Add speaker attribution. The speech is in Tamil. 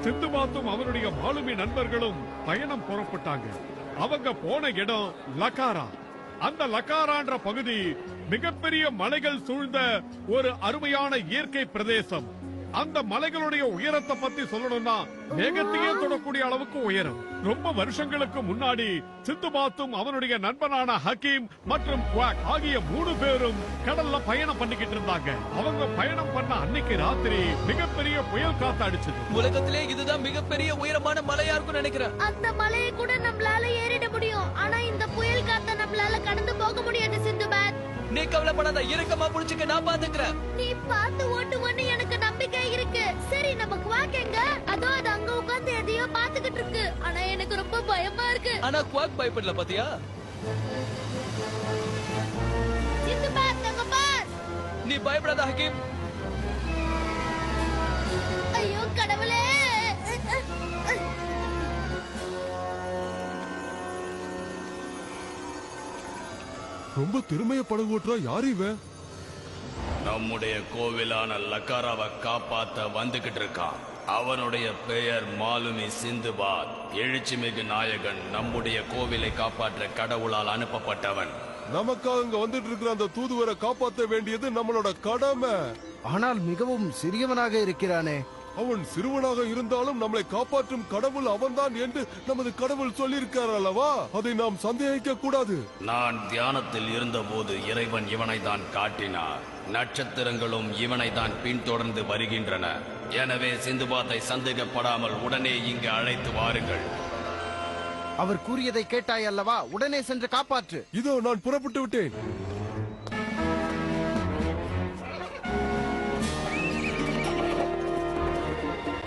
Speaker 1: சிந்துபாத்தும் அவனுடைய மாலுமி நண்பர்களும் பயணம் புறப்பட்டாங்க. அவங்க போன இடம் லக்காரா. அந்த லக்காரான்ற பகுதி மிகப்பெரிய மலைகள் சூழ்ந்த ஒரு அருமையான இயற்கை பிரதேசம். அந்த மலைகளுடைய உயரத்தை பத்தி சொல்லணும்னா மேகத்தையே தொடக்கூடிய அளவுக்கு உயரம். ரொம்ப வருஷங்களுக்கு முன்னாடி சிந்துபாத்தும் அவனுடைய நண்பனான ஹக்கீம் மற்றும் குவாக் ஆகிய 3 பேரும் கடல்ல பயணம் பண்ணிக்கிட்டு இருந்தாங்க. அவங்க பயணம் பண்ண அன்னைக்கு ராத்திரி மிகப்பெரிய புயல் காத்து அடிச்சது.
Speaker 2: உலகத்திலே இதுதான் மிகப்பெரிய உயரமான மலையா இருக்கும் நினைக்கிறேன்.
Speaker 3: அந்த மலையை கூட நம்மளால ஏறிட முடியும். ஆனா இந்த புயல் காத்த நம்மளால கடந்து போக முடியாது சிந்துபாத்.
Speaker 2: நீ கவலைப்படாத, இறுக்கமா புடிச்சுக்க, நான் பாத்துக்கிறேன்.
Speaker 3: நீ பார்த்து ஓட்டுவன்னு எனக்கு நம்பிக்கை இருக்கு. சரி, நம்ம குவாக் எங்க? அதோ அது அங்க உட்கார்ந்து எதையோ பாத்துக்கிட்டு இருக்கு. ஆனா எனக்கு ரொம்ப பயமா இருக்கு.
Speaker 2: ஆனா குவாக் பயப்படல பாத்தியா?
Speaker 3: சிந்துபாத் அங்க பார்.
Speaker 2: நீ பயப்படாத ஹக்கீம்.
Speaker 3: ஐயோ கடவுளே!
Speaker 4: ரொம்ப திறமைய படகு ஓட்டுறா. யாரு இவன்?
Speaker 5: நம்முடைய கோவிலான லக்காராவை காப்பாத்த வந்துகிட்டு இருக்கான். அவனுடைய பெயர் மாலுமி சிந்துபாத். எழுச்சிமிகு நாயகன், நம்முடைய கோவிலை காப்பாற்ற கடவுளால் அனுப்பப்பட்டவன்.
Speaker 4: நமக்காக இங்க வந்துட்டு இருக்கிற அந்த தூதுவரை காப்பாற்ற வேண்டியது நம்மளோட கடமை.
Speaker 6: ஆனால் மிகவும் சிறியவனாக இருக்கிறானே.
Speaker 4: அவன் சிறுவனாக இருந்தாலும் நம்மளை காப்பாற்றும் கடவுள் அவன்தான் என்று நமது கடவுள் சொல்லியிருக்கார் அல்லவா? அதை நாம் சந்தேகிக்க கூடாது.
Speaker 5: நான் தியானத்தில் இருந்தபோது இறைவன் இவனை தான் காட்டினார். நட்சத்திரங்களும் இவனை தான் பின்தொடர்ந்து வருகின்றன. எனவே சிந்துபாத்தை சந்தேகப்படாமல் உடனே இங்கு அழைத்து வாருங்கள்.
Speaker 6: அவர் கூறியதை கேட்டாய் அல்லவா? உடனே சென்று காப்பாற்று.
Speaker 4: இதோ நான் புறப்பட்டு விட்டேன்.